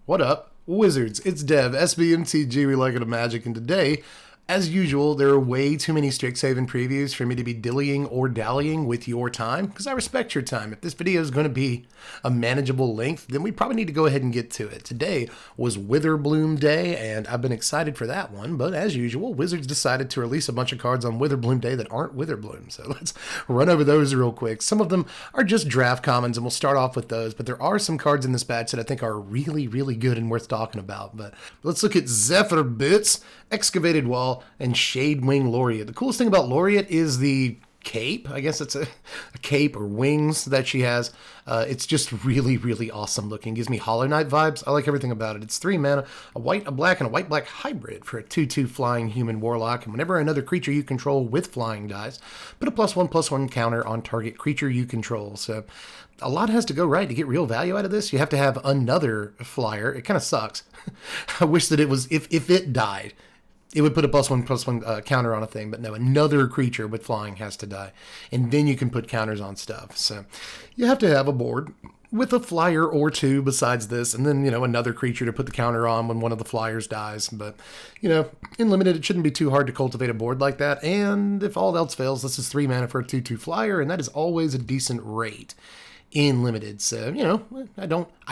What up, Wizards? It's Dev, SBMTG, we like it of Magic, and today, as usual, there are way too many Strixhaven previews for me to be dillying or dallying with your time, because I respect your time. If this video is going to be a manageable length, then we probably need to go ahead and get to it. Today was Witherbloom Day, and I've been excited for that one, but as usual, Wizards decided to release a bunch of cards on Witherbloom Day that aren't Witherbloom, so let's run over those real quick. Some of them are just draft commons, and we'll start off with those, but there are some cards in this batch that I think are really, really good and worth talking about. But let's look at Zephyr Boots, Excavated Wall, and Shadewing Laureate. The coolest thing about Laureate is the cape. I guess it's a cape or wings that she has. It's just really, really awesome looking. Gives me Hollow Knight vibes. I like everything about it. It's 3 mana, a white, a black, and a white-black hybrid for a 2/2 flying human warlock. And whenever another creature you control with flying dies, put a +1/+1 counter on target creature you control. So a lot has to go right to get real value out of this. You have to have another flyer. It kind of sucks. I wish that it was, if it died, it would put a +1/+1 counter on a thing, but no, another creature with flying has to die. And then you can put counters on stuff. So you have to have a board with a flyer or two besides this, and then, another creature to put the counter on when one of the flyers dies. But, in limited, it shouldn't be too hard to cultivate a board like that. And if all else fails, this is 3 mana for a 2/2 flyer, and that is always a decent rate in limited. So, I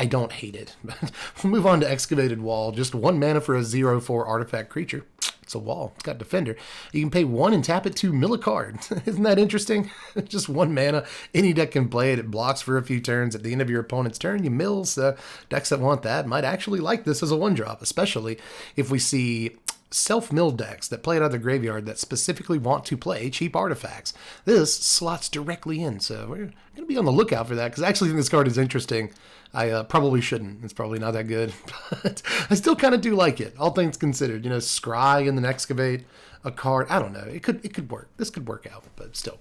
don't hate it. But we'll move on to Excavated Wall. Just 1 mana for a 0/4 artifact creature. It's a wall. It's got Defender. You can pay 1 and tap it to mill a card. Isn't that interesting? Just 1 mana. Any deck can play it. It blocks for a few turns. At the end of your opponent's turn, you mill. So decks that want that might actually like this as a 1-drop, especially if we see self-milled decks that play it out of the graveyard that specifically want to play cheap artifacts. This slots directly in, so we're going to be on the lookout for that, because I actually think this card is interesting. I probably shouldn't. It's probably not that good, but I still kind of do like it, all things considered. Scry and then Excavate a card. I don't know. It could work. This could work out, but still.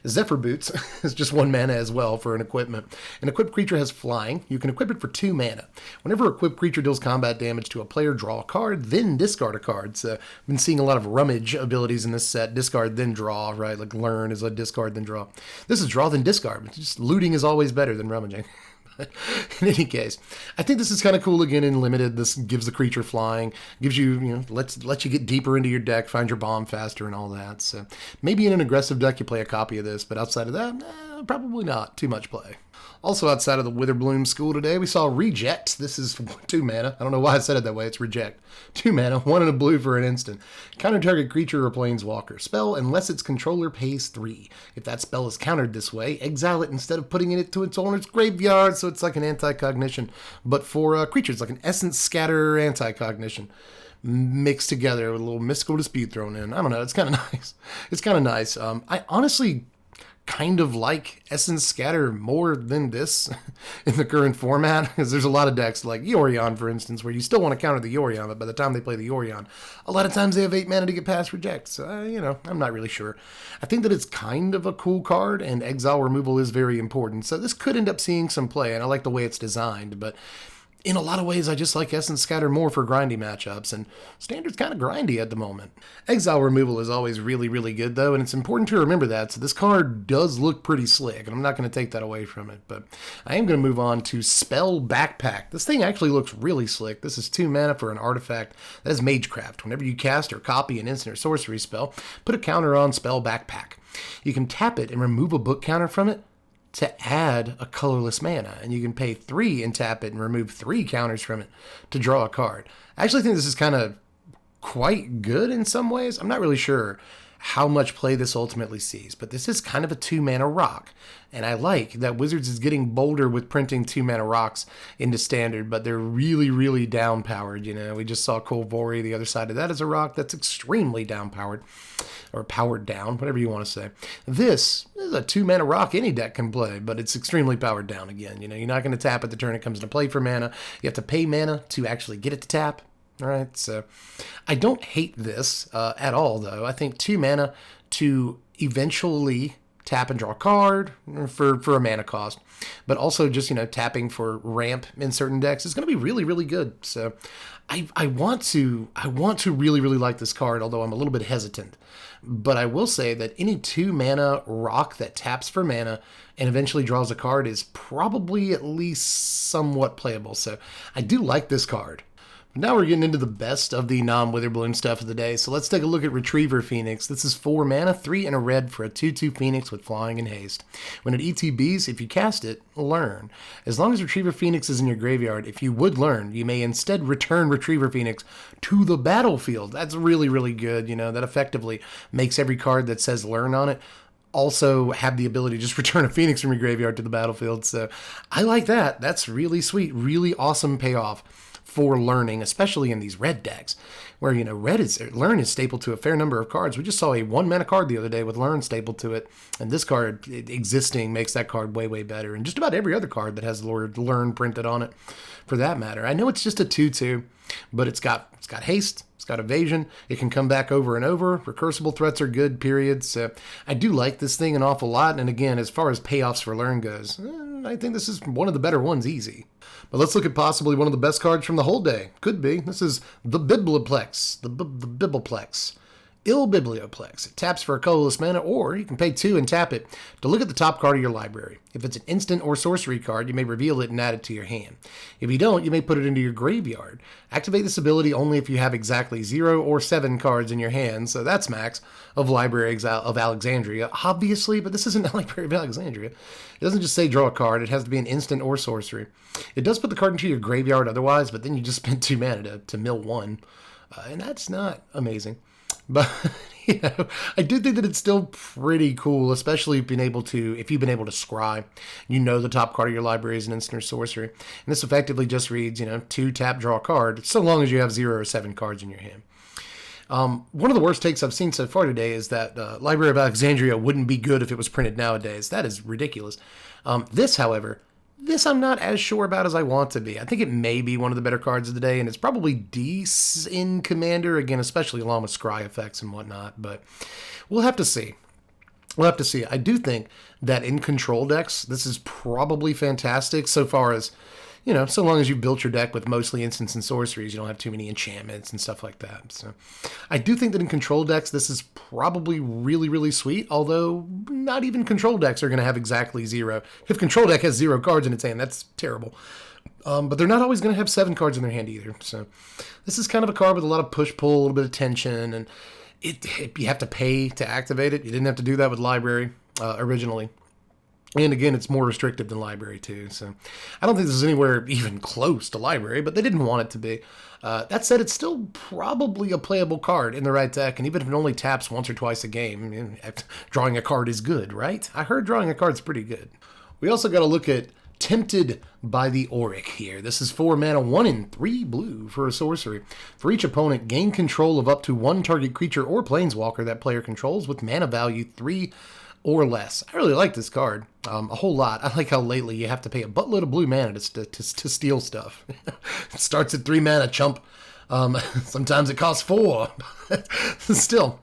Zephyr Boots is just 1 mana as well for an equipment. An equipped creature has flying. You can equip it for 2 mana. Whenever a equipped creature deals combat damage to a player, draw a card, then discard a card. So I've been seeing a lot of rummage abilities in this set. Discard, then draw, right? Like learn is a discard, then draw. This is draw, then discard. Just looting is always better than rummaging. In any case, I think this is kind of cool again in limited. This gives the creature flying, gives you, lets you get deeper into your deck, find your bomb faster and all that. So maybe in an aggressive deck you play a copy of this, but outside of that, probably not too much play. Also outside of the Witherbloom school today, we saw Reject. This is 2 mana. I don't know why I said it that way. It's Reject. 2 mana, 1 and a blue for an instant. Counter target creature or planeswalker. Spell unless its controller pays 3. If that spell is countered this way, exile it instead of putting it to its owner's graveyard. So it's like an anti-cognition. But for creatures, like an essence scatter anti-cognition mixed together with a little mystical dispute thrown in. I don't know. It's kind of nice. It's kind of nice. I honestly kind of like Essence Scatter more than this in the current format, because there's a lot of decks like Yorion, for instance, where you still want to counter the Yorion, but by the time they play the Yorion, a lot of times they have 8 mana to get past Reject. So, I'm not really sure. I think that it's kind of a cool card, and exile removal is very important, so this could end up seeing some play, and I like the way it's designed, but in a lot of ways, I just like Essence Scatter more for grindy matchups, and Standard's kind of grindy at the moment. Exile removal is always really, really good, though, and it's important to remember that. So this card does look pretty slick, and I'm not going to take that away from it, but I am going to move on to Spell Backpack. This thing actually looks really slick. This is 2 mana for an artifact that is Magecraft. Whenever you cast or copy an instant or sorcery spell, put a counter on Spell Backpack. You can tap it and remove a book counter from it to add a colorless mana, and you can pay 3 and tap it and remove 3 counters from it to draw a card. I actually think this is kind of quite good in some ways. I'm not really sure how much play this ultimately sees, but this is kind of a 2 mana rock, and I like that Wizards is getting bolder with printing 2 mana rocks into Standard, but they're really, really down powered. We just saw Kolvori. The other side of that is a rock that's extremely down powered, or powered down, whatever you want to say. This is a 2 mana rock any deck can play, but it's extremely powered down again. You're not going to tap at the turn it comes into play for mana. You have to pay mana to actually get it to tap. All right, so I don't hate this at all, though. I think 2 mana to eventually tap and draw a card for a mana cost, but also just, tapping for ramp in certain decks is going to be really, really good. So I want to really, really like this card, although I'm a little bit hesitant. But I will say that any 2 mana rock that taps for mana and eventually draws a card is probably at least somewhat playable. So I do like this card. Now we're getting into the best of the non-Witherbloom stuff of the day, so let's take a look at Retriever Phoenix. This is 4 mana, 3 and a red for a 2/2 Phoenix with flying and haste. When it ETBs, if you cast it, learn. As long as Retriever Phoenix is in your graveyard, if you would learn, you may instead return Retriever Phoenix to the battlefield. That's really, really good. That effectively makes every card that says learn on it also have the ability to just return a Phoenix from your graveyard to the battlefield. So I like that. That's really sweet, really awesome payoff for learning, especially in these red decks, where learn is stapled to a fair number of cards. We just saw a 1 mana card the other day with learn stapled to it, and this card existing makes that card way, way better. And just about every other card that has the word learn printed on it, for that matter. I know it's just a 2/2, but it's got haste, it's got evasion, it can come back over and over. Recursible threats are good, period. So I do like this thing an awful lot. And again, as far as payoffs for learn goes, I think this is one of the better ones, easy. But let's look at possibly one of the best cards from the whole day. Could be. This is the Bibliplex. The Bibliplex. Biblioplex. It taps for a colorless mana, or you can pay 2 and tap it to look at the top card of your library. If it's an instant or sorcery card, you may reveal it and add it to your hand. If you don't, you may put it into your graveyard. Activate this ability only if you have exactly 0 or 7 cards in your hand, so that's max of Library of Alexandria, obviously, but this isn't Library of Alexandria. It doesn't just say draw a card, it has to be an instant or sorcery. It does put the card into your graveyard otherwise, but then you just spend 2 mana to mill 1, and that's not amazing. But, I do think that it's still pretty cool, especially if you've been able to scry. The top card of your library is an instant or sorcery. And this effectively just reads, 2 tap, draw a card, so long as you have 0 or 7 cards in your hand. One of the worst takes I've seen so far today is that Library of Alexandria wouldn't be good if it was printed nowadays. That is ridiculous. This, however, I'm not as sure about as I want to be. I think it may be one of the better cards of the day, and it's probably decent in Commander, again, especially along with scry effects and whatnot, but we'll have to see. I do think that in control decks, this is probably fantastic so far as, so long as you built your deck with mostly instants and sorceries, you don't have too many enchantments and stuff like that. So I do think that in control decks, this is probably really, really sweet, although not even control decks are going to have exactly 0. If control deck has 0 cards in its hand, that's terrible. But they're not always going to have 7 cards in their hand either. So this is kind of a card with a lot of push-pull, a little bit of tension, and you have to pay to activate it. You didn't have to do that with Library originally. And again, it's more restrictive than Library too. So I don't think this is anywhere even close to Library, but they didn't want it to be. That said, it's still probably a playable card in the right deck. And even if it only taps once or twice a game, drawing a card is good, right? I heard drawing a card's pretty good. We also got to look at Tempted by the Auric here. This is 4 mana, 1 and 3 blue for a sorcery. For each opponent, gain control of up to 1 target creature or planeswalker that player controls with mana value 3 or less. I really like this card a whole lot. I like how lately you have to pay a buttload of blue mana to steal stuff. It starts at 3 mana, chump. Sometimes it costs 4. Still,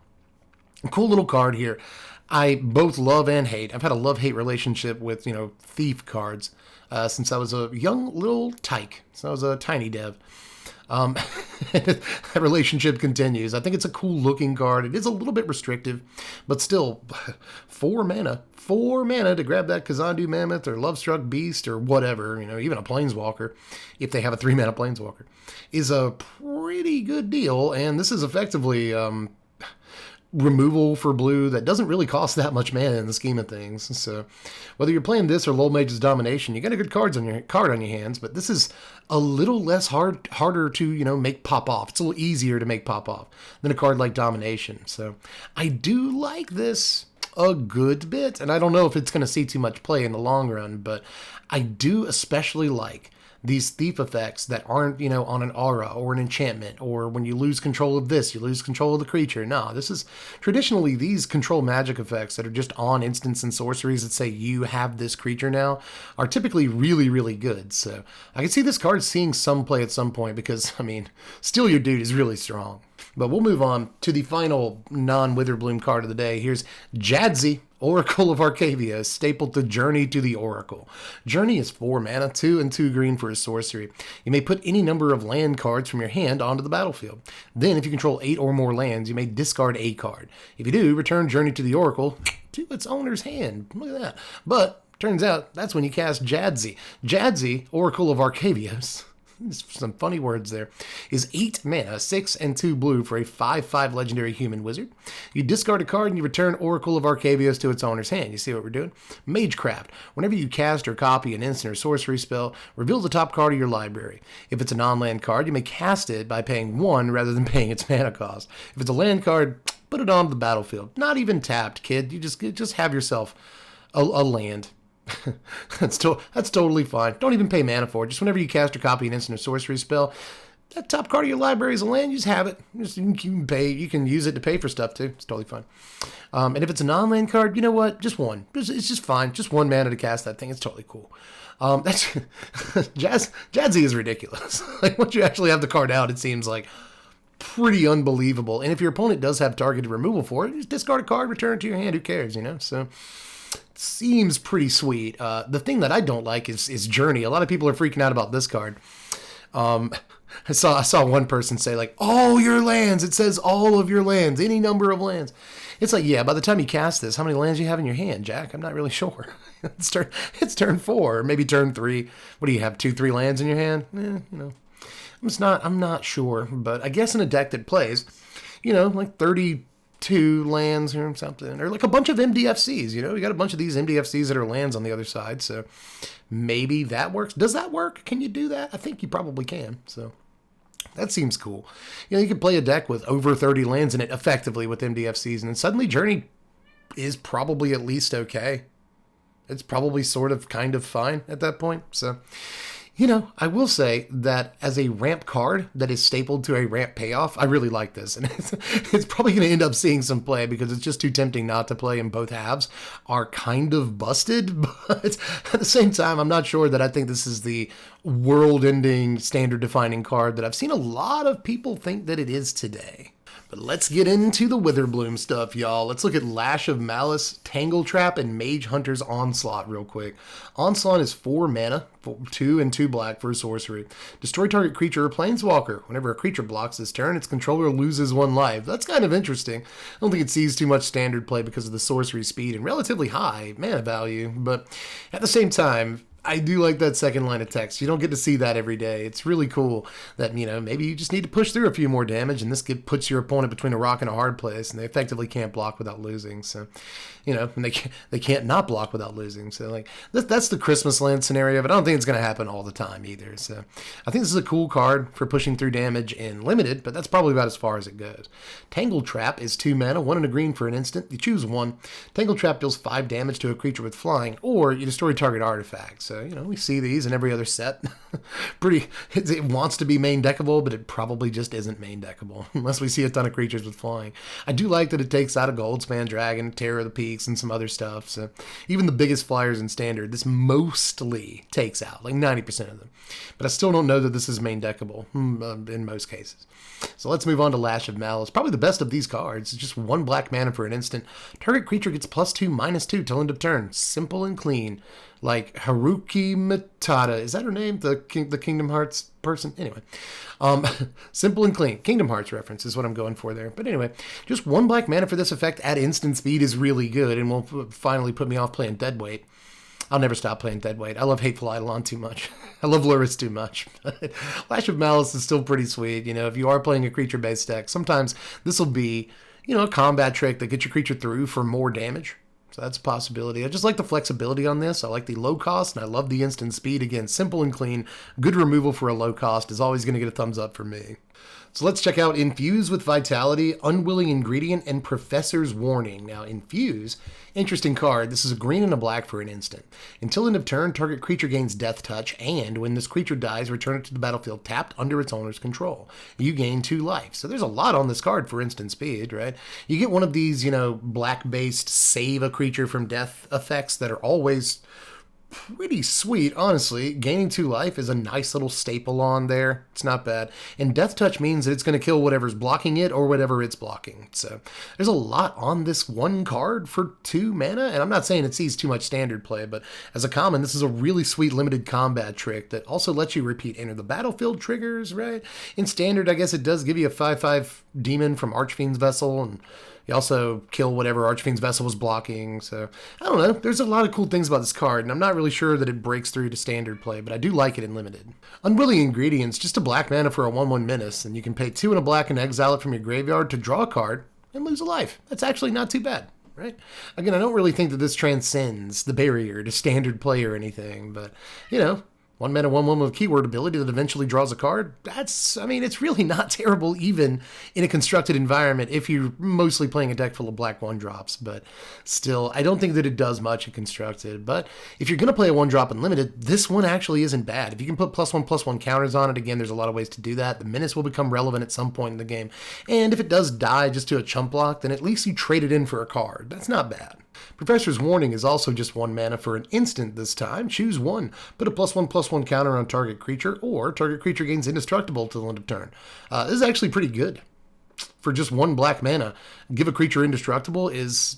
a cool little card here. I both love and hate. I've had a love-hate relationship with, thief cards since I was a young little tyke. So I was a tiny dev. That relationship continues. I think it's a cool looking card. It is a little bit restrictive, but still 4 mana to grab that Kazandu Mammoth or Lovestruck Beast or whatever, even a Planeswalker, if they have a 3 mana Planeswalker, is a pretty good deal. And this is effectively removal for blue that doesn't really cost that much mana in the scheme of things. So whether you're playing this or Lullmage's Domination, you got a good card on your hands, but this is a little less harder to, make pop off. It's a little easier to make pop off than a card like Domination. So I do like this a good bit, and I don't know if it's going to see too much play in the long run, but I do especially like these thief effects that aren't, on an aura or an enchantment, or when you lose control of this, you lose control of the creature. No, this is traditionally these control magic effects that are just on instants and sorceries that say you have this creature now are typically really, really good. So I can see this card seeing some play at some point because, Steal Your Dude is really strong. But we'll move on to the final non-Witherbloom card of the day. Here's Jadzi Oracle of Arcavia, stapled to Journey to the Oracle. Journey is 4 mana, 2 and 2 green for a sorcery. You may put any number of land cards from your hand onto the battlefield. Then, if you control 8 or more lands, you may discard a card. If you do, return Journey to the Oracle to its owner's hand. Look at that. But, turns out, that's when you cast Jadzi. Jadzi, Oracle of Arcavios, some funny words there, is 8 mana, 6 and 2 blue for a 5/5 legendary human wizard. You discard a card and you return Oracle of Arcavios to its owner's hand. You see what we're doing? Magecraft. Whenever you cast or copy an instant or sorcery spell, reveal the top card of your library. If it's a non-land card, you may cast it by paying 1 rather than paying its mana cost. If it's a land card, put it onto the battlefield. Not even tapped, kid. You just have yourself a land. That's totally fine. Don't even pay mana for it. Just whenever you cast or copy an instant or sorcery spell, that top card of your library is a land. You just have it. You can pay. You can use it to pay for stuff too. It's totally fine. And if it's a non-land card, you know what? Just one. It's just fine. Just 1 mana to cast that thing. It's totally cool. That's Jadzi is ridiculous. Like once you actually have the card out, it seems like pretty unbelievable. And if your opponent does have targeted removal for it, just discard a card, return it to your hand. Who cares? You know. So. Seems pretty sweet. The thing that I don't like is Journey. A lot of people are freaking out about this card. I saw one person say like, all your lands. It says all of your lands, any number of lands. It's like, yeah, by the time you cast this, how many lands do you have in your hand, Jack? I'm not really sure. It's turn 4, or maybe turn 3. What do you have, 2-3 lands in your hand? You know, I'm not sure, but I guess in a deck that plays, you know, like 32 lands or something, or like a bunch of MDFCs, you know, we got a bunch of these MDFCs that are lands on the other side, so maybe that works. Does that work? Can you do that? I think you probably can, so that seems cool. You know, you could play a deck with over 30 lands in it effectively with MDFCs, and then suddenly Journey is probably at least okay. It's probably sort of kind of fine at that point, so... You know, I will say that as a ramp card that is stapled to a ramp payoff, I really like this. And it's probably going to end up seeing some play because it's just too tempting not to play, and both halves are kind of busted. But at the same time, I'm not sure that I think this is the world-ending, standard-defining card that I've seen a lot of people think that it is today. But let's get into the Witherbloom stuff, y'all. Let's look at Lash of Malice, Tangle Trap, and Mage Hunter's Onslaught real quick. Onslaught is 4 mana, 2 and 2 black for a sorcery. Destroy target creature or planeswalker. Whenever a creature blocks this turn, its controller loses 1 life. That's kind of interesting. I don't think it sees too much standard play because of the sorcery speed and relatively high mana value. But at the same time, I do like that second line of text. You don't get to see that every day. It's really cool that, you know, maybe you just need to push through a few more damage, and this puts your opponent between a rock and a hard place, and they effectively can't block without losing. So, you know, and they can't not block without losing. So, like, that's the Christmas land scenario, but I don't think it's going to happen all the time either. So, I think this is a cool card for pushing through damage in limited, but that's probably about as far as it goes. Tangle Trap is 2 mana, 1 and a green for an instant. You choose 1. Tangle Trap deals 5 damage to a creature with flying, or you destroy target artifacts. So, you know, we see these in every other set. It wants to be main deckable, but it probably just isn't main deckable unless we see a ton of creatures with flying. I do like that it takes out a Goldspan Dragon, Terror of the Peaks, and some other stuff. So even the biggest flyers in Standard, this mostly takes out, like 90% of them. But I still don't know that this is main deckable in most cases. So let's move on to Lash of Malice. Probably the best of these cards. It's just 1 black mana for an instant. Target creature gets +2/-2 till end of turn. Simple and clean. Like Haruki Matata. Is that her name? The Kingdom Hearts person? Anyway. Simple and clean. Kingdom Hearts reference is what I'm going for there. But anyway, just 1 black mana for this effect at instant speed is really good, and will finally put me off playing Deadweight. I'll never stop playing Deadweight. I love Hateful Eidolon too much. I love Luris too much. But Lash of Malice is still pretty sweet. You know, if you are playing a creature-based deck, sometimes this will be, you know, a combat trick that gets your creature through for more damage. So that's a possibility. I just like the flexibility on this. I like the low cost, and I love the instant speed. Again, simple and clean. Good removal for a low cost is always going to get a thumbs up from me. So let's check out Infuse with Vitality, Unwilling Ingredient, and Professor's Warning. Now, Infuse, interesting card. This is a green and a black for an instant. Until end of turn, target creature gains Death Touch, and when this creature dies, return it to the battlefield tapped under its owner's control. You gain 2 life. So there's a lot on this card for instant speed, right? You get one of these, you know, black-based save a creature from death effects that are always pretty sweet, honestly. Gaining 2 life is a nice little staple on there. It's not bad. And Death Touch means that it's going to kill whatever's blocking it or whatever it's blocking. So there's a lot on this one card for 2 mana. And I'm not saying it sees too much standard play, but as a common, this is a really sweet limited combat trick that also lets you repeat enter the battlefield triggers, right? In standard, I guess it does give you a 5/5 demon from Archfiend's Vessel, and you also kill whatever Archfiend's Vessel was blocking. So, I don't know. There's a lot of cool things about this card, and I'm not really sure that it breaks through to standard play, but I do like it in limited. Unwilling Ingredients, just a black mana for a 1/1 menace, and you can pay 2 and a black and exile it from your graveyard to draw a card and lose a life. That's actually not too bad, right? Again, I don't really think that this transcends the barrier to standard play or anything, but, you know, 1 mana, 1/1 with keyword ability that eventually draws a card. It's really not terrible even in a constructed environment if you're mostly playing a deck full of black 1-drops. But still, I don't think that it does much in constructed. But if you're going to play a 1-drop in limited, this one actually isn't bad. If you can put +1/+1 counters on it, again, there's a lot of ways to do that. The menace will become relevant at some point in the game. And if it does die just to a chump block, then at least you trade it in for a card. That's not bad. Professor's Warning is also just 1 mana for an instant this time. Choose one. Put a +1/+1 counter on target creature, or target creature gains indestructible till the end of turn. This is actually pretty good. For just 1 black mana, give a creature indestructible is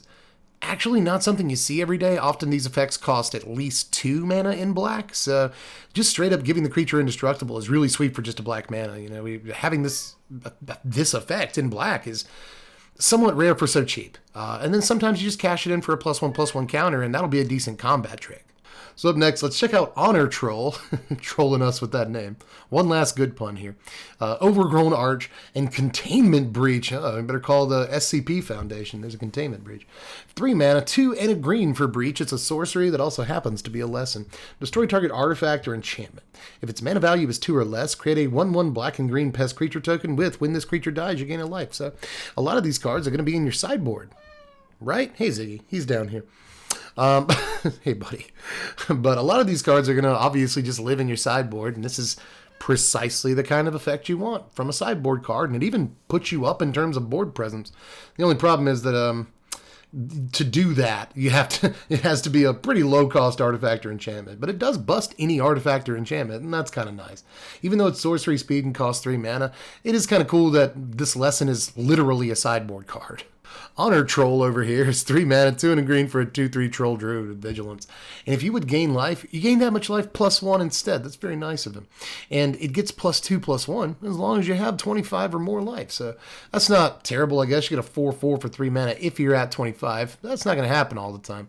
actually not something you see every day. Often these effects cost at least 2 mana in black, so just straight up giving the creature indestructible is really sweet for just a black mana. You know, having this effect in black is somewhat rare for so cheap. And then sometimes you just cash it in for a +1/+1 counter, and that'll be a decent combat trick. So up next, let's check out Honor Troll, trolling us with that name. One last good pun here. Overgrown Arch and Containment Breach. I better call the SCP Foundation. There's a Containment Breach. 3 mana, 2 and a green for Breach. It's a sorcery that also happens to be a lesson. Destroy target artifact or enchantment. If its mana value is 2 or less, create a 1/1 black and green pest creature token with when this creature dies, you gain a life. So a lot of these cards are going to be in your sideboard. Right? Hey, Ziggy. He's down here. Hey, buddy. But a lot of these cards are going to obviously just live in your sideboard, and this is precisely the kind of effect you want from a sideboard card, and it even puts you up in terms of board presence. The only problem is that to do that, it has to be a pretty low-cost artifact or enchantment, but it does bust any artifact or enchantment, and that's kind of nice. Even though it's sorcery speed and costs 3 mana, it is kind of cool that this lesson is literally a sideboard card. Honor Troll over here is 3 mana, 2 and a green for a 2/3 Troll Druid with Vigilance. And if you would gain life, you gain that much life +1 instead. That's very nice of him. And it gets +2/+1 as long as you have 25 or more life. So that's not terrible, I guess. You get a 4/4 for 3 mana if you're at 25. That's not going to happen all the time.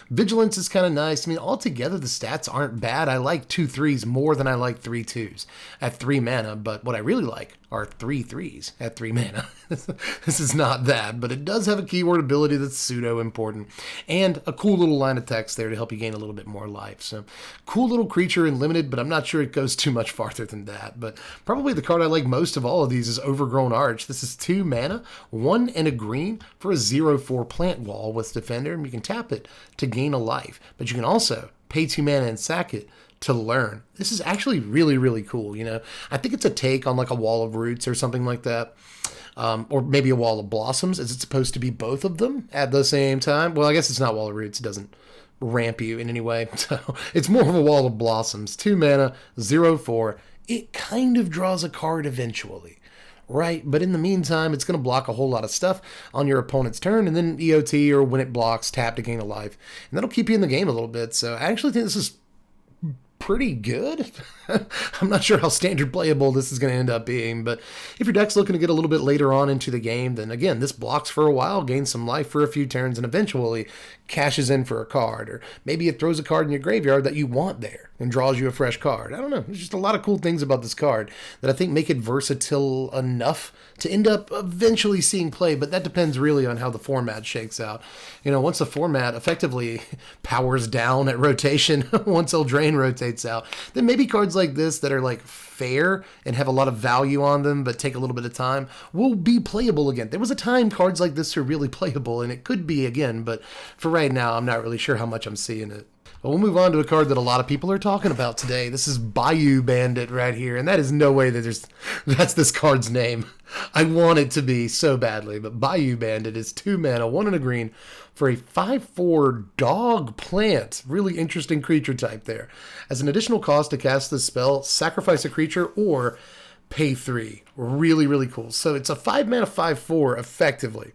Vigilance is kind of nice. I mean, altogether, the stats aren't bad. I like 2 3s more than I like 3 2s at 3 mana. But what I really like are 3 3s at 3 mana. This is not that, but it does have a keyword ability that's pseudo important, and a cool little line of text there to help you gain a little bit more life. So cool little creature in limited, but I'm not sure it goes too much farther than that. But probably the card I like most of all of these is Overgrown Arch. This is 2 mana, 1 and a green for a 0/4 plant wall with Defender, and you can tap it to gain a life, but you can also pay 2 mana and sack it to learn. This is actually really, really cool. You know, I think it's a take on like a Wall of Roots or something like that. Or maybe a Wall of Blossoms. Is it supposed to be both of them at the same time? Well, I guess it's not Wall of Roots. It doesn't ramp you in any way. So it's more of a Wall of Blossoms. 2 mana, 0/4. It kind of draws a card eventually, right? But in the meantime, it's going to block a whole lot of stuff on your opponent's turn, and then EOT, or when it blocks, tap to gain a life. And that'll keep you in the game a little bit. So I actually think this is pretty good. I'm not sure how standard playable this is going to end up being, but if your deck's looking to get a little bit later on into the game, then again, this blocks for a while, gains some life for a few turns, and eventually cashes in for a card, or maybe it throws a card in your graveyard that you want there and draws you a fresh card. I don't know. There's just a lot of cool things about this card that I think make it versatile enough to end up eventually seeing play, but that depends really on how the format shakes out. You know, once the format effectively powers down at rotation, once Eldraine rotates out, then maybe cards like this that are like fair and have a lot of value on them but take a little bit of time will be playable again. There was a time cards like this were really playable, and it could be again, but for right now, I'm not really sure how much I'm seeing it. Well, we'll move on to a card that a lot of people are talking about today. This is Bayou Bandit right here, and that is no way that that's this card's name. I want it to be so badly, but Bayou Bandit is 2 mana, 1 and a green for a 5/4 dog plant. Really interesting creature type there. As an additional cost to cast this spell, sacrifice a creature or pay 3. Really, really cool. So it's a 5 mana 5/4 effectively.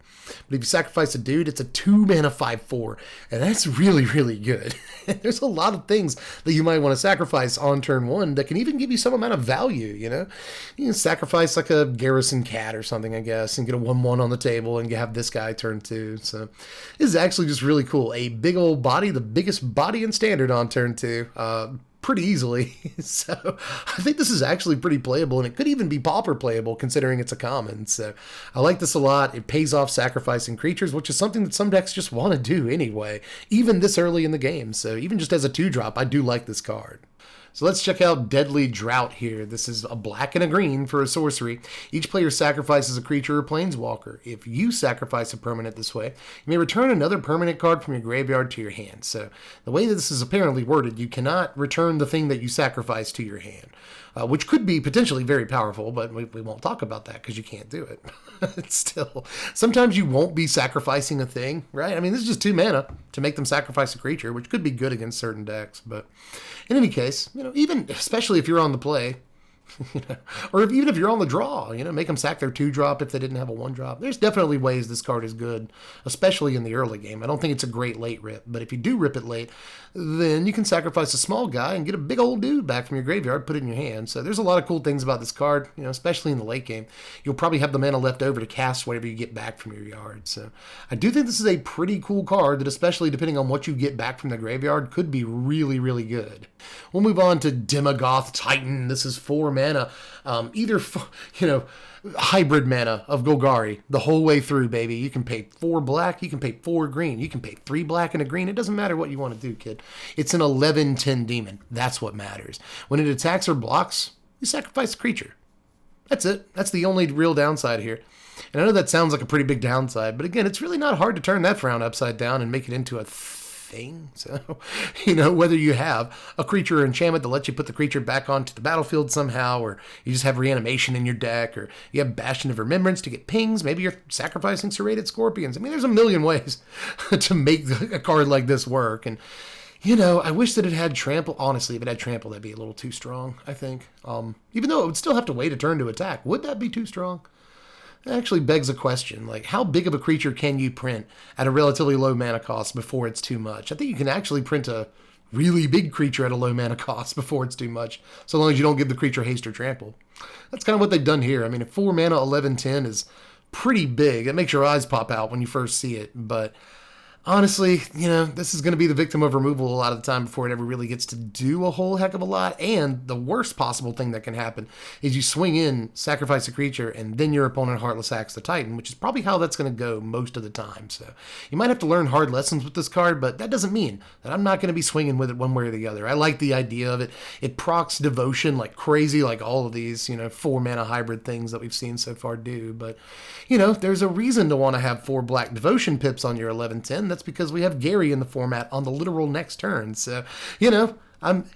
But if you sacrifice a dude, it's a 2 mana 5/4. And that's really, really good. There's a lot of things that you might want to sacrifice on turn 1 that can even give you some amount of value, you know? You can sacrifice like a Garrison Cat or something, I guess, and get a 1/1 on the table and you have this guy turn 2. So this is actually just really cool. A big old body, the biggest body in Standard on turn 2. Pretty easily. So I think this is actually pretty playable, and it could even be pauper playable considering it's a common. So I like this a lot. It pays off sacrificing creatures, which is something that some decks just want to do anyway, even this early in the game. So even just as a 2-drop, I do like this card. So let's check out Deadly Drought here. This is a black and a green for a sorcery. Each player sacrifices a creature or planeswalker. If you sacrifice a permanent this way, you may return another permanent card from your graveyard to your hand. So the way that this is apparently worded, you cannot return the thing that you sacrifice to your hand, which could be potentially very powerful, but we won't talk about that because you can't do it. It's still, sometimes you won't be sacrificing a thing, right? I mean, this is just 2 mana to make them sacrifice a creature, which could be good against certain decks. But in any case, you know, even especially if you're on the play, you know, or even if you're on the draw, you know, make them sack their 2-drop if they didn't have a 1-drop. There's definitely ways this card is good, especially in the early game. I don't think it's a great late rip, but if you do rip it late, then you can sacrifice a small guy and get a big old dude back from your graveyard, put it in your hand. So there's a lot of cool things about this card, you know, especially in the late game. You'll probably have the mana left over to cast whatever you get back from your yard. So I do think this is a pretty cool card that, especially depending on what you get back from the graveyard, could be really, really good. We'll move on to Demigoth Titan. This is 4 mana, hybrid mana of Golgari the whole way through, baby. You can pay 4 black, you can pay 4 green, you can pay 3 black and a green. It doesn't matter what you want to do, kid. It's an 11/10 demon. That's what matters. When it attacks or blocks, you sacrifice a creature. That's it. That's the only real downside here. And I know that sounds like a pretty big downside, but again, it's really not hard to turn that frown upside down and make it into a thing. So, you know, whether you have a creature or enchantment that lets you put the creature back onto the battlefield somehow, or you just have reanimation in your deck, or you have Bastion of Remembrance to get pings, maybe you're sacrificing Serrated Scorpions. I mean, there's a million ways to make a card like this work. And, you know, I wish that it had trample. Honestly, if it had trample, that'd be a little too strong, I think. Even though it would still have to wait a turn to attack. Would that be too strong? It actually begs a question, like how big of a creature can you print at a relatively low mana cost before it's too much? I think you can actually print a really big creature at a low mana cost before it's too much, so long as you don't give the creature haste or trample. That's kind of what they've done here. I mean, if 4 mana 11/10 is pretty big, it makes your eyes pop out when you first see it, but honestly, you know, this is going to be the victim of removal a lot of the time before it ever really gets to do a whole heck of a lot. And the worst possible thing that can happen is you swing in, sacrifice a creature, and then your opponent Heartless Axe the Titan, which is probably how that's going to go most of the time. So you might have to learn hard lessons with this card, but that doesn't mean that I'm not going to be swinging with it one way or the other. I like the idea of it. It procs devotion like crazy, like all of these, you know, 4 mana hybrid things that we've seen so far do. But, you know, there's a reason to want to have 4 black devotion pips on your 11/10. That's because we have Gary in the format on the literal next turn. So, you know,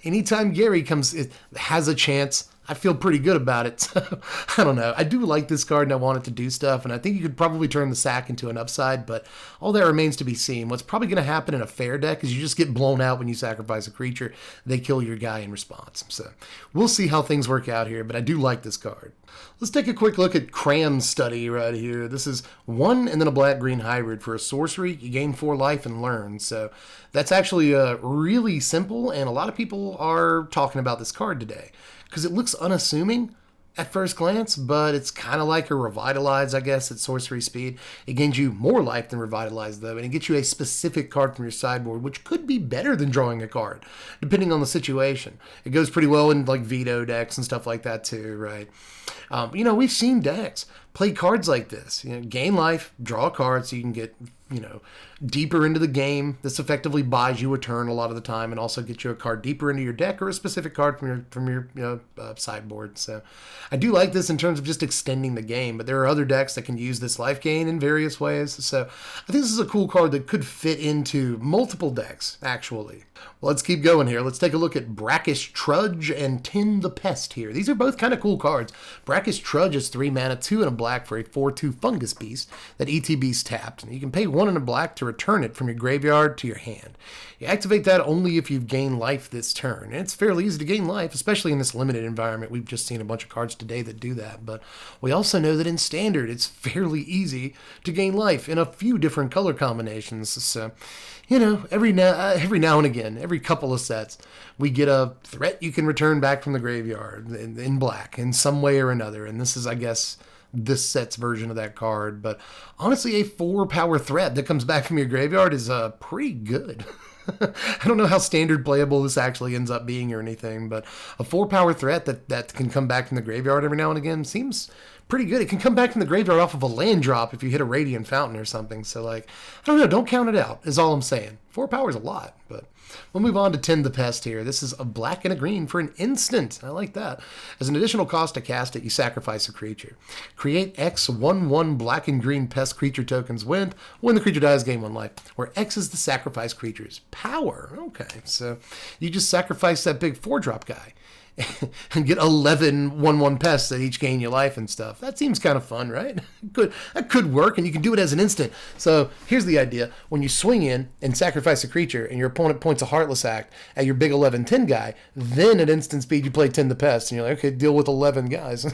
anytime Gary comes, it has a chance. I feel pretty good about it. So, I don't know. I do like this card and I want it to do stuff, and I think you could probably turn the sack into an upside, but all that remains to be seen. What's probably going to happen in a fair deck is you just get blown out when you sacrifice a creature. They kill your guy in response. So we'll see how things work out here, but I do like this card. Let's take a quick look at Cram Study right here. This is 1 and then a black-green hybrid for a sorcery. You gain 4 life and learn. So that's actually really simple, and a lot of people are talking about this card today because it looks unassuming at first glance, but it's kind of like a Revitalize, I guess, at sorcery speed. It gains you more life than Revitalize, though, and it gets you a specific card from your sideboard, which could be better than drawing a card, depending on the situation. It goes pretty well in, like, veto decks and stuff like that, too, right? You know, we've seen decks play cards like this. Gain life, draw a card so you can get, deeper into the game. This effectively buys you a turn a lot of the time and also gets you a card deeper into your deck or a specific card from your sideboard. So I do like this in terms of just extending the game, but there are other decks that can use this life gain in various ways. So I think this is a cool card that could fit into multiple decks, actually. Well, let's keep going here. Let's take a look at Brackish Trudge and Tin the Pest here. These are both kind of cool cards. Brackish Trudge is 3 mana, 2 and a black for a 4/2 fungus beast that ETB's tapped. And you can pay 1 and a black to return it from your graveyard to your hand. You activate that only if you've gained life this turn. And it's fairly easy to gain life, especially in this limited environment. We've just seen a bunch of cards today that do that. But we also know that in Standard, it's fairly easy to gain life in a few different color combinations. So, every now and again, every couple of sets, we get a threat you can return back from the graveyard in black in some way or another. And this is, I guess, this set's version of that card. But honestly, a 4-power threat that comes back from your graveyard is pretty good. I don't know how standard playable this actually ends up being or anything, but a 4-power threat that can come back from the graveyard every now and again seems pretty good. It can come back from the graveyard off of a land drop if you hit a Radiant Fountain or something. So, I don't know. Don't count it out, is all I'm saying. 4 power is a lot, but we'll move on to Tin the Pest here. This is a black and a green for an instant. I like that. As an additional cost to cast it, you sacrifice a creature. Create X 1/1 black and green pest creature tokens when the creature dies, gain 1 life, where X is the sacrifice creature's power. Okay, so you just sacrifice that big 4-drop guy and get 11 1/1 pests that each gain you life and stuff. That seems kind of fun, right? That could work, and you can do it as an instant. So here's the idea. When you swing in and sacrifice a creature and your opponent points a Heartless Act at your big 11-10 guy, then at instant speed you play Tin the Pest, and you're like, okay, deal with 11 guys.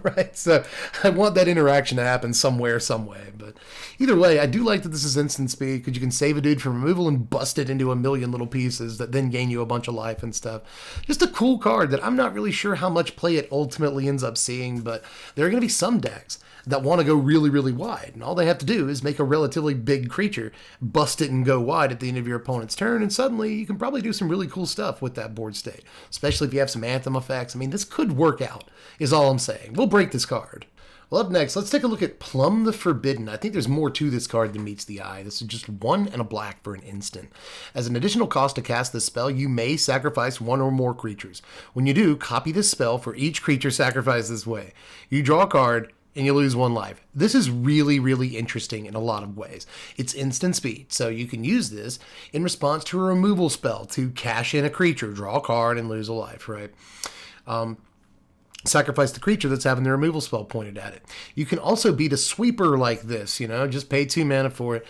Right? So I want that interaction to happen somewhere, some way. But either way, I do like that this is instant speed because you can save a dude from removal and bust it into a million little pieces that then gain you a bunch of life and stuff. Just a cool card that I'm not really sure how much play it ultimately ends up seeing, but there are going to be some decks that want to go really, really wide. And all they have to do is make a relatively big creature, bust it and go wide at the end of your opponent's turn, and suddenly you can probably do some really cool stuff with that board state, especially if you have some Anthem effects. I mean, this could work out, is all I'm saying. We'll break this card. Well, up next, let's take a look at Plum the Forbidden. I think there's more to this card than meets the eye. This is just 1 and a black for an instant. As an additional cost to cast this spell, you may sacrifice 1 or more creatures. When you do, copy this spell for each creature sacrificed this way. You draw a card, and you lose 1 life. This is really, really interesting in a lot of ways. It's instant speed, so you can use this in response to a removal spell to cash in a creature, draw a card, and lose a life, right? Sacrifice the creature that's having the removal spell pointed at it. You can also beat a sweeper like this, just pay 2 mana for it,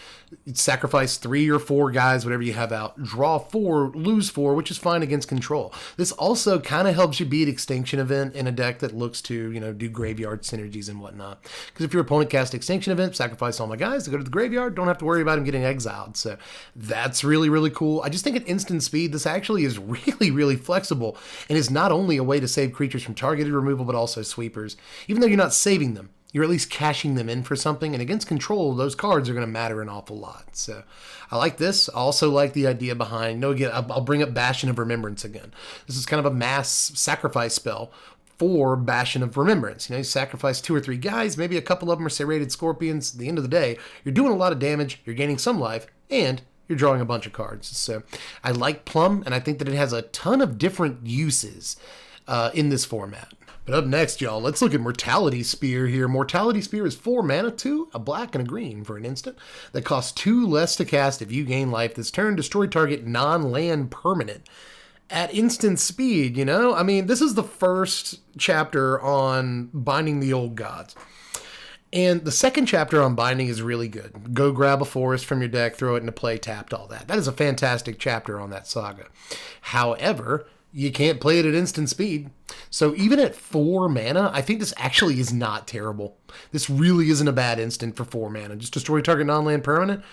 sacrifice 3 or 4 guys, whatever you have out, draw 4, lose 4, which is fine against control. This also kind of helps you beat Extinction Event in a deck that looks to, do graveyard synergies and whatnot. Because if your opponent casts Extinction Event, sacrifice all my guys to go to the graveyard, don't have to worry about them getting exiled. So that's really, really cool. I just think at instant speed, this actually is really, really flexible and is not only a way to save creatures from targeted removal, but also sweepers. Even though you're not saving them, you're at least cashing them in for something, and against control, those cards are going to matter an awful lot. So I like this. I also like the idea behind, again, I'll bring up Bastion of Remembrance again. This is kind of a mass sacrifice spell for Bastion of Remembrance. You sacrifice 2 or 3 guys, maybe a couple of them are serrated scorpions. At the end of the day, you're doing a lot of damage, you're gaining some life, and you're drawing a bunch of cards. So I like Plum, and I think that it has a ton of different uses in this format. But up next, y'all, let's look at Mortality Spear here. Mortality Spear is 4 mana, 2, a black and a green for an instant. That costs 2 less to cast if you gain life this turn. Destroy target non-land permanent at instant speed, I mean, this is the first chapter on Binding the Old Gods. And the second chapter on Binding is really good. Go grab a forest from your deck, throw it into play, tapped, all that. That is a fantastic chapter on that saga. However, you can't play it at instant speed. So even at 4 mana, I think this actually is not terrible. This really isn't a bad instant for 4 mana. Just destroy target non-land permanent.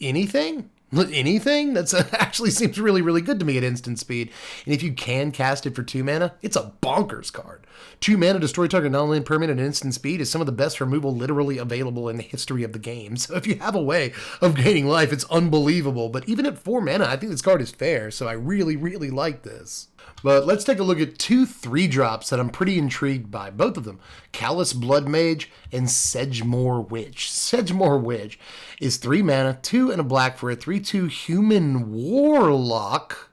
Anything? That actually seems really, really good to me at instant speed. And if you can cast it for 2 mana, it's a bonkers card. 2 mana, destroy target non-land permanent at instant speed is some of the best removal literally available in the history of the game. So if you have a way of gaining life, it's unbelievable. But even at 4 mana, I think this card is fair. So I really, really like this. But let's take a look at 2 3-drops that I'm pretty intrigued by. Both of them. Callous Bloodmage and Sedgemoor Witch. Sedgemoor Witch is 3 mana, 2 and a black for a 3/2 human warlock.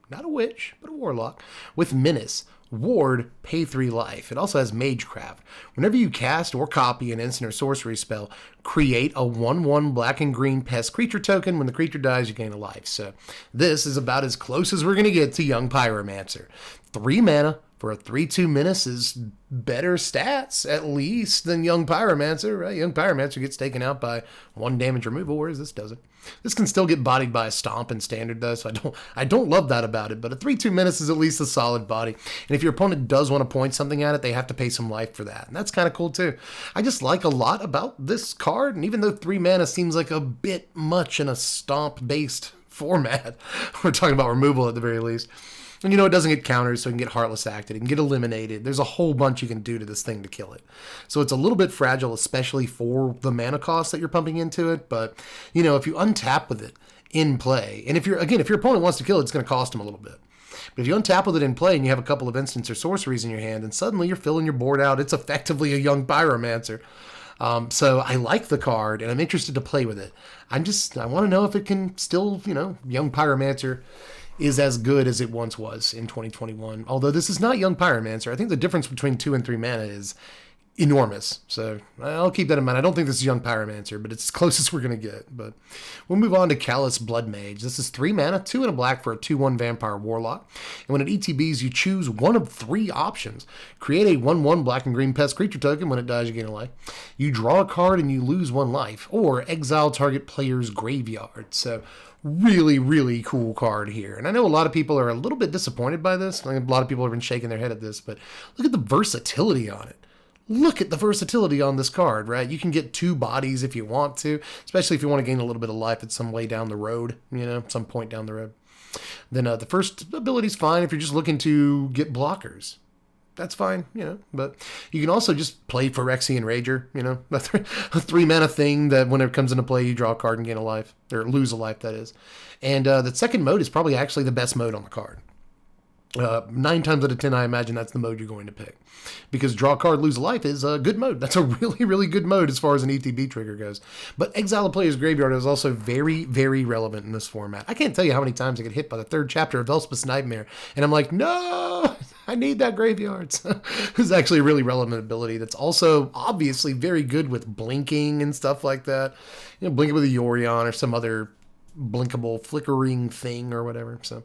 Not a witch, but a warlock. With Menace. Ward, pay 3 life. It also has Magecraft. Whenever you cast or copy an instant or sorcery spell, create a 1/1 black and green pest creature token. When the creature dies, you gain a life. So this is about as close as we're going to get to Young Pyromancer. 3 mana for a 3/2 Menace is better stats, at least, than Young Pyromancer, right? Young Pyromancer gets taken out by 1 damage removal, whereas this doesn't. This can still get bodied by a stomp in standard, though, so I don't love that about it, but a 3/2 Menace is at least a solid body. And if your opponent does want to point something at it, they have to pay some life for that, and that's kind of cool, too. I just like a lot about this card, and even though 3 mana seems like a bit much in a stomp-based format, we're talking about removal at the very least. And it doesn't get counters, so it can get Heartless acted, it can get eliminated. There's a whole bunch you can do to this thing to kill it. So it's a little bit fragile, especially for the mana cost that you're pumping into it. But, if you untap with it in play, and if your opponent wants to kill it, it's going to cost him a little bit. But if you untap with it in play and you have a couple of instants or sorceries in your hand, and suddenly you're filling your board out, it's effectively a Young Pyromancer. So I like the card, and I'm interested to play with it. I want to know if it can still, Young Pyromancer is as good as it once was in 2021. Although this is not Young Pyromancer. I think the difference between 2 and 3 mana is enormous. So I'll keep that in mind. I don't think this is Young Pyromancer, but it's as close as we're going to get. But we'll move on to Callous Bloodmage. This is 3 mana, 2 and a black for a 2/1 Vampire Warlock. And when it ETBs, you choose one of 3 options. Create a 1/1 black and green pest creature token. When it dies, you gain a life. You draw a card and you lose 1 life. Or exile target player's graveyard. So really, really cool card here. And I know a lot of people are a little bit disappointed by this. A lot of people have been shaking their head at this, but look at the versatility on it. Look at the versatility on this card, right? You can get 2 bodies if you want to, especially if you want to gain a little bit of life at some way down the road, some point down the road. Then the first ability's fine if you're just looking to get blockers. That's fine, but you can also just play Phyrexian Rager, a 3 mana thing that when it comes into play, you draw a card and gain a life, or lose a life, that is. And the second mode is probably actually the best mode on the card. 9 times out of 10, I imagine that's the mode you're going to pick. Because draw a card, lose a life is a good mode. That's a really, really good mode as far as an ETB trigger goes. But exile a player's graveyard is also very, very relevant in this format. I can't tell you how many times I get hit by the 3rd chapter of Elspeth's Nightmare, and I'm like, no, I need that graveyard. So this is actually a really relevant ability that's also obviously very good with blinking and stuff like that. Blinking with a Yorion or some other blinkable flickering thing or whatever. So,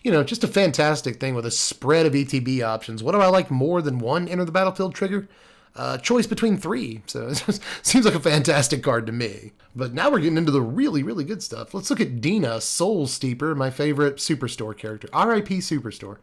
just a fantastic thing with a spread of ETB options. What do I like more than 1 enter the battlefield trigger? Choice between 3. So it just seems like a fantastic card to me. But now we're getting into the really, really good stuff. Let's look at Dina, Soul Steeper, my favorite Superstore character. RIP Superstore.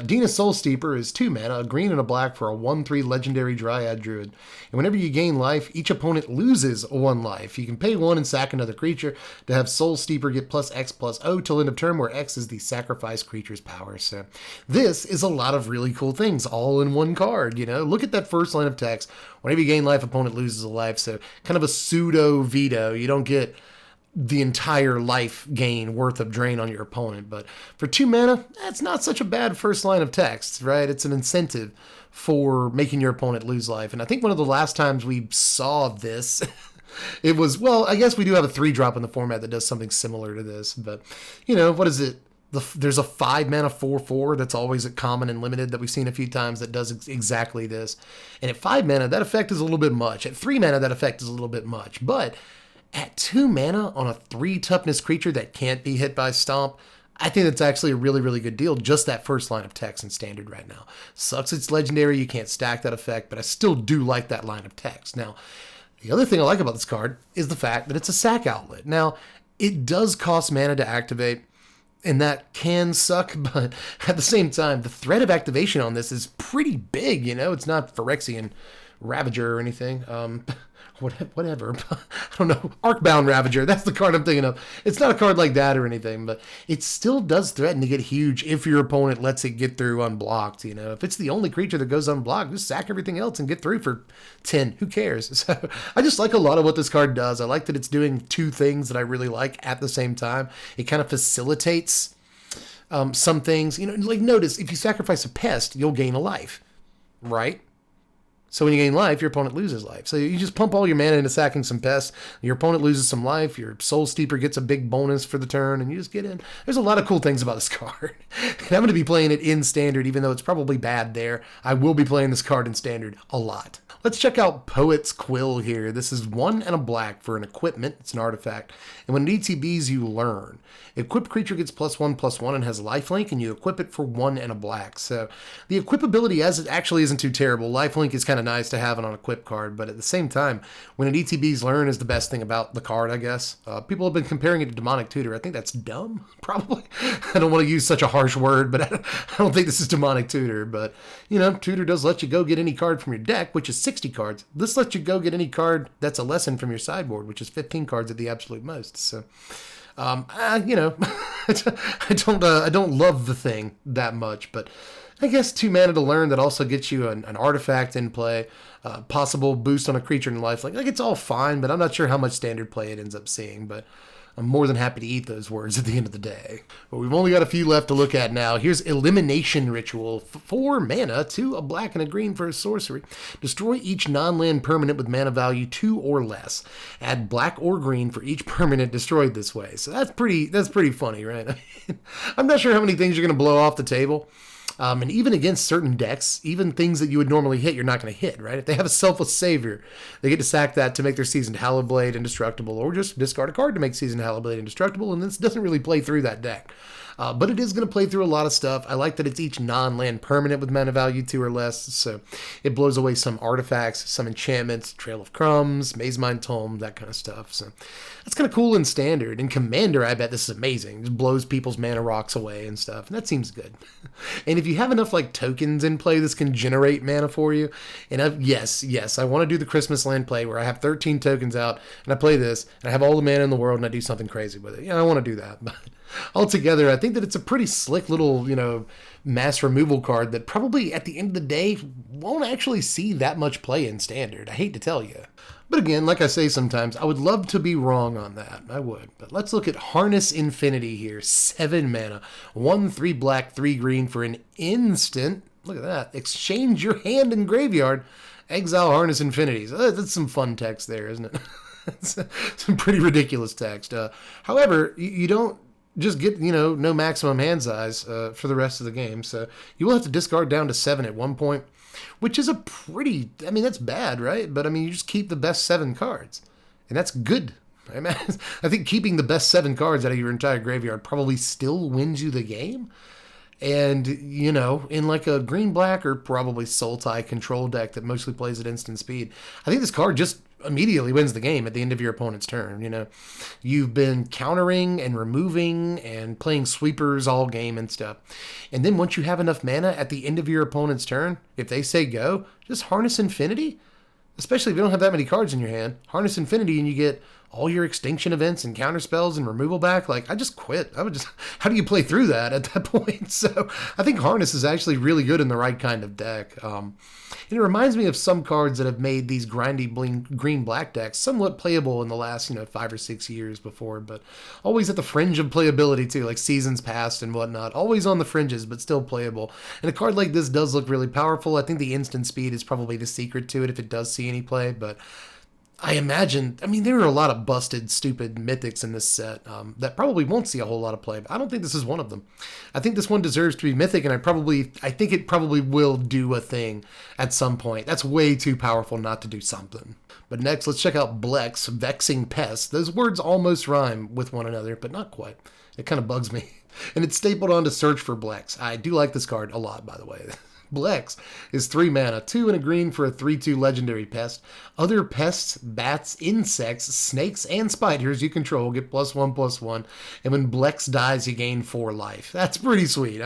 Dina Soul Steeper is 2 mana, a green and a black for a 1/3 legendary Dryad Druid. And whenever you gain life, each opponent loses 1 life. You can pay 1 and sack another creature to have Soul Steeper get +X/+O till end of turn, where X is the sacrifice creature's power. So this is a lot of really cool things all in one card. Look at that first line of text. Whenever you gain life, opponent loses a life. So kind of a pseudo veto. You don't get the entire life gain worth of drain on your opponent. But for 2 mana, that's not such a bad first line of text, right? It's an incentive for making your opponent lose life. And I think one of the last times we saw this, it was, I guess we do have a 3-drop in the format that does something similar to this. But, what is it? There's a 5 mana 4/4 that's always at common and limited that we've seen a few times that does exactly this. And at 5 mana, that effect is a little bit much. At 3 mana, that effect is a little bit much. But at 2 mana on a 3 toughness creature that can't be hit by Stomp, I think that's actually a really, really good deal. Just that first line of text in Standard right now. Sucks it's legendary, you can't stack that effect, but I still do like that line of text. Now, the other thing I like about this card is the fact that it's a sack outlet. Now, it does cost mana to activate, and that can suck, but at the same time, the threat of activation on this is pretty big, It's not Phyrexian Ravager or anything. Whatever. I don't know. Arcbound Ravager. That's the card I'm thinking of. It's not a card like that or anything, but it still does threaten to get huge if your opponent lets it get through unblocked. If it's the only creature that goes unblocked, just sack everything else and get through for 10. Who cares? So I just like a lot of what this card does. I like that it's doing 2 things that I really like at the same time. It kind of facilitates Some things, like notice if you sacrifice a pest, you'll gain a life, right? So when you gain life, your opponent loses life. So you just pump all your mana into sacking some pests. Your opponent loses some life. Your Soul Steeper gets a big bonus for the turn, and you just get in. There's a lot of cool things about this card. And I'm going to be playing it in Standard, even though it's probably bad there. I will be playing this card in Standard a lot. Let's check out Poet's Quill here. This is 1 and a black for an equipment. It's an artifact. And when it ETBs, you learn. Equipped creature gets +1/+1 and has lifelink, and you equip it for 1 and a black. So the equipability as it actually isn't too terrible. Lifelink is kind of nice to have it on a equip card, but at the same time, when it ETBs, learn is the best thing about the card, I guess. People have been comparing it to Demonic Tutor. I think that's dumb, probably. I don't want to use such a harsh word, but I don't think this is Demonic Tutor. But, Tutor does let you go get any card from your deck, which is 60 cards. This lets you go get any card that's a lesson from your sideboard, which is 15 cards at the absolute most. So, I don't love the thing that much, but I guess 2 mana to learn that also gets you an artifact in play, possible boost on a creature in life. Like it's all fine, but I'm not sure how much Standard play it ends up seeing, but I'm more than happy to eat those words at the end of the day. But we've only got a few left to look at now. Here's Elimination Ritual. 4 mana, 2, a black and a green for a sorcery. Destroy each non-land permanent with mana value 2 or less. Add black or green for each permanent destroyed this way. So that's pretty funny, right? I'm not sure how many things you're going to blow off the table. And even against certain decks, even things that you would normally hit, you're not going to hit, right? If they have a Selfless Savior, they get to sack that to make their Seasoned Hallowblade indestructible, or just discard a card to make Seasoned Hallowblade indestructible, and this doesn't really play through that deck. But it is going to play through a lot of stuff. I like that it's each non-land permanent with mana value 2 or less, so it blows away some artifacts, some enchantments, Trail of Crumbs, Mazemind Tome, that kind of stuff. So that's kind of cool in Standard. In Commander, I bet this is amazing. It just blows people's mana rocks away and stuff, and that seems good. And if you have enough tokens in play, this can generate mana for you. And yes, I want to do the Christmas land play where I have 13 tokens out, and I play this, and I have all the mana in the world, and I do something crazy with it. I want to do that, but altogether, I think that it's a pretty slick little, mass removal card that probably at the end of the day won't actually see that much play in Standard. I hate to tell you. But again, like I say sometimes, I would love to be wrong on that. I would. But let's look at Harness Infinity here. 7 mana. 1, 3 black, 3 green for an instant. Look at that. Exchange your hand and graveyard. Exile Harness Infinities. That's some fun text there, isn't it? Some pretty ridiculous text. However, you don't just get, no maximum hand size for the rest of the game. So you will have to discard down to 7 at one point, which is that's bad, right? But you just keep the best 7 cards, and that's good. Right? I think keeping the best 7 cards out of your entire graveyard probably still wins you the game. And, in a green-black or probably Sultai control deck that mostly plays at instant speed, I think this card just immediately wins the game at the end of your opponent's turn. You've been countering and removing and playing sweepers all game and stuff. And then once you have enough mana at the end of your opponent's turn, if they say go, just Harness Infinity. Especially if you don't have that many cards in your hand. Harness Infinity and you get all your extinction events and counter spells and removal back. I just quit. How do you play through that at that point? So I think Harness is actually really good in the right kind of deck. And it reminds me of some cards that have made these grindy green-black decks somewhat playable in the last, 5 or 6 years before, but always at the fringe of playability too, like Seasons Past and whatnot. Always on the fringes, but still playable. And a card like this does look really powerful. I think the instant speed is probably the secret to it if it does see any play, but I imagine, there are a lot of busted, stupid mythics in this set that probably won't see a whole lot of play, but I don't think this is one of them. I think this one deserves to be mythic, and I think it probably will do a thing at some point. That's way too powerful not to do something. But next, let's check out Blex, Vexing Pest. Those words almost rhyme with one another, but not quite. It kind of bugs me. And it's stapled on to Search for Blex. I do like this card a lot, by the way. Blex is 3 mana, 2 and a green for a 3/2 legendary pest. Other pests, bats, insects, snakes, and spiders you control get +1/+1. And when Blex dies, you gain 4 life. That's pretty sweet.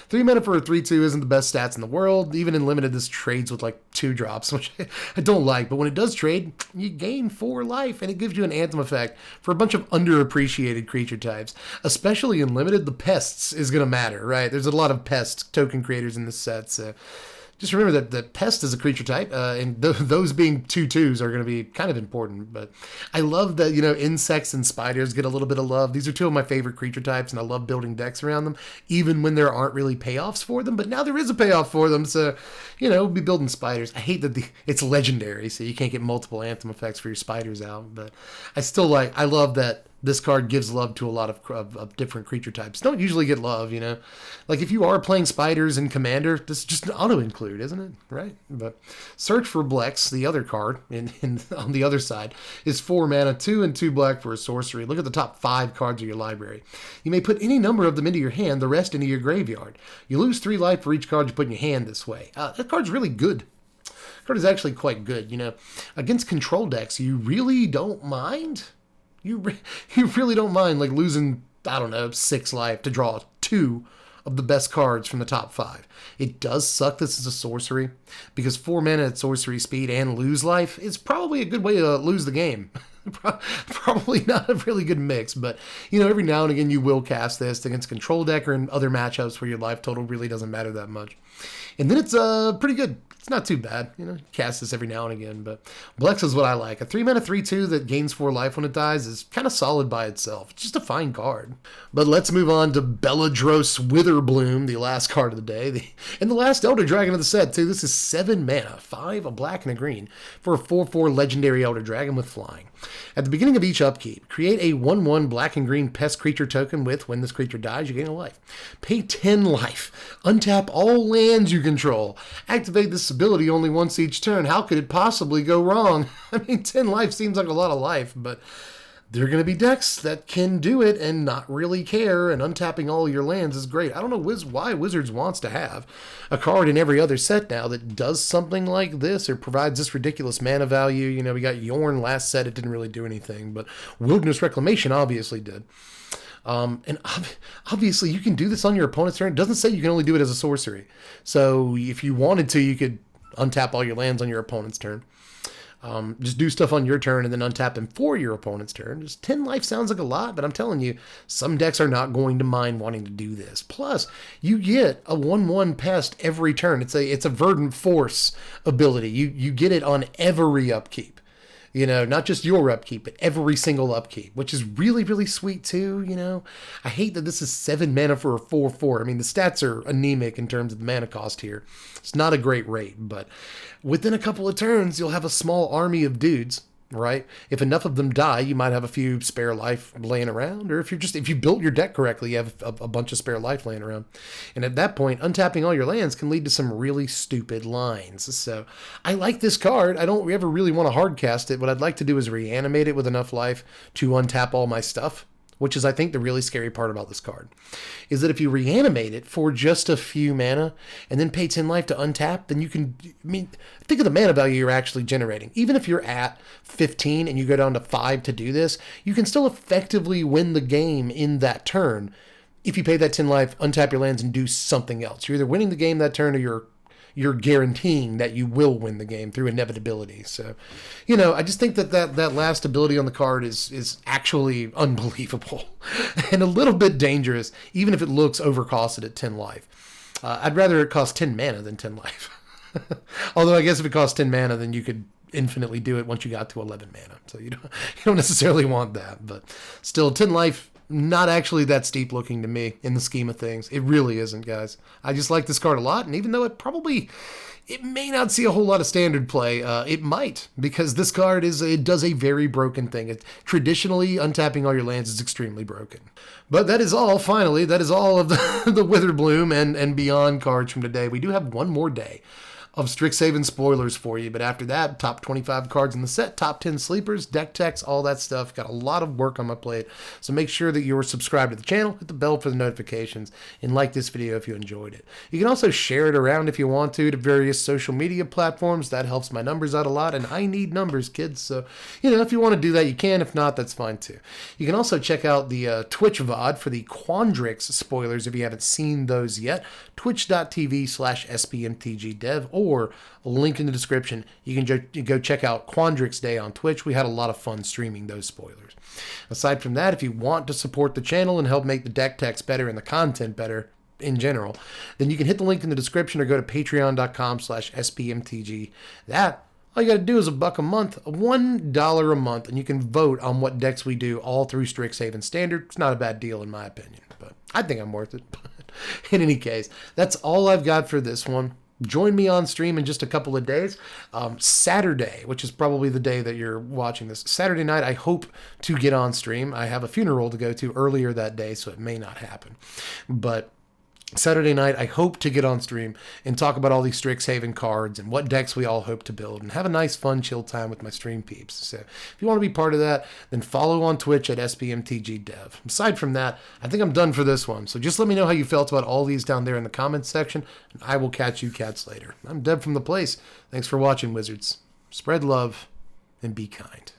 3 mana for a 3/2 isn't the best stats in the world. Even in Limited, this trades with 2 drops, which I don't like. But when it does trade, you gain 4 life, and it gives you an Anthem effect for a bunch of underappreciated creature types. Especially in Limited, the pests is going to matter, right? There's a lot of pest token creators in this set, so Just remember that the pest is a creature type, and those being 2/2s are going to be kind of important. But I love that, insects and spiders get a little bit of love. These are two of my favorite creature types, and I love building decks around them, even when there aren't really payoffs for them. But now there is a payoff for them, so, we'll be building spiders. I hate that it's legendary, so you can't get multiple Anthem effects for your spiders out. But I love that this card gives love to a lot of different creature types. Don't usually get love, Like if you are playing spiders in Commander, this is just an auto-include, isn't it? Right? But search for Blex, the other card, on the other side, is 4 mana, 2 and 2 black for a sorcery. Look at the top 5 cards of your library. You may put any number of them into your hand, the rest into your graveyard. You lose 3 life for each card you put in your hand this way. That card's really good. That card is actually quite good, Against control decks, you really don't mind. You really don't mind like losing, 6 life to draw 2 of the best cards from the top 5. It does suck this is a sorcery, because 4 mana at sorcery speed and lose life is probably a good way to lose the game. Probably not a really good mix, but every now and again you will cast this against control deck or in other matchups where your life total really doesn't matter that much. And then it's pretty good. It's not too bad. Cast this every now and again, but Blex is what I like. A 3 mana 3/2 that gains 4 life when it dies is kind of solid by itself. It's just a fine card. But let's move on to Belladros Witherbloom, the last card of the day. And the last Elder Dragon of the set, too. This is 7 mana, 5, a black and a green, for a 4/4 legendary Elder Dragon with flying. At the beginning of each upkeep, create a 1/1 black and green pest creature token with, when this creature dies, you gain a life. Pay 10 life. Untap all lands you control. Activate this ability only once each turn. How could it possibly go wrong? 10 life seems like a lot of life, but there are going to be decks that can do it and not really care, and untapping all your lands is great. I don't know why Wizards wants to have a card in every other set now that does something like this or provides this ridiculous mana value. We got Yorn last set, it didn't really do anything, but Wilderness Reclamation obviously did. And obviously you can do this on your opponent's turn. It doesn't say you can only do it as a sorcery. So if you wanted to, you could untap all your lands on your opponent's turn. Just do stuff on your turn and then untap them for your opponent's turn. Just 10 life sounds like a lot, but I'm telling you, some decks are not going to mind wanting to do this. Plus, you get a 1/1 pest every turn. It's a verdant force ability. You get it on every upkeep. Not just your upkeep, but every single upkeep, which is really, really sweet too, I hate that this is 7 mana for a 4/4. The stats are anemic in terms of the mana cost here. It's not a great rate, but within a couple of turns, you'll have a small army of dudes, right? If enough of them die, you might have a few spare life laying around, or if you built your deck correctly, you have a bunch of spare life laying around. And at that point, untapping all your lands can lead to some really stupid lines. So I like this card. I don't ever really want to hard cast it. What I'd like to do is reanimate it with enough life to untap all my stuff, which is, I think, the really scary part about this card, is that if you reanimate it for just a few mana and then pay 10 life to untap, then you can, think of the mana value you're actually generating. Even if you're at 15 and you go down to 5 to do this, you can still effectively win the game in that turn if you pay that 10 life, untap your lands, and do something else. You're either winning the game that turn or you're guaranteeing that you will win the game through inevitability. So, I just think that last ability on the card is actually unbelievable and a little bit dangerous, even if it looks overcosted at 10 life. I'd rather it cost 10 mana than 10 life. Although I guess if it costs 10 mana, then you could infinitely do it once you got to 11 mana. So you don't necessarily want that, but still 10 life, not actually that steep looking to me in the scheme of things. It really isn't, guys. I just like this card a lot, and even though it may not see a whole lot of standard play, it might, because this card it does a very broken thing. Traditionally, untapping all your lands is extremely broken. But that is all, finally. That is all of the Witherbloom and beyond cards from today. We do have one more day of Strixhaven spoilers for you, but after that, top 25 cards in the set, top 10 sleepers, deck techs, all that stuff. Got a lot of work on my plate, so make sure that you're subscribed to the channel, hit the bell for the notifications, and like this video if you enjoyed it. You can also share it around if you want to various social media platforms. That helps my numbers out a lot, and I need numbers, kids, so, if you want to do that, you can. If not, that's fine too. You can also check out the Twitch VOD for the Quandrix spoilers if you haven't seen those yet, twitch.tv/SBMTGdev, or link in the description. You can go check out Quandrix Day on Twitch. We had a lot of fun streaming those spoilers. Aside from that, if you want to support the channel and help make the deck techs better and the content better, in general, then you can hit the link in the description or go to patreon.com/SBMTG. All you got to do is $1 a month, $1 a month, and you can vote on what decks we do all through Strixhaven Standard. It's not a bad deal in my opinion, but I think I'm worth it. In any case, that's all I've got for this one. Join me on stream in just a couple of days. Saturday, which is probably the day that you're watching this. Saturday night, I hope to get on stream. I have a funeral to go to earlier that day, so it may not happen. But Saturday night, I hope to get on stream and talk about all these Strixhaven cards and what decks we all hope to build and have a nice, fun, chill time with my stream peeps. So if you want to be part of that, then follow on Twitch at SBMTG Dev. Aside from that, I think I'm done for this one. So just let me know how you felt about all these down there in the comments section, and I will catch you cats later. I'm Dev from the place. Thanks for watching, Wizards. Spread love and be kind.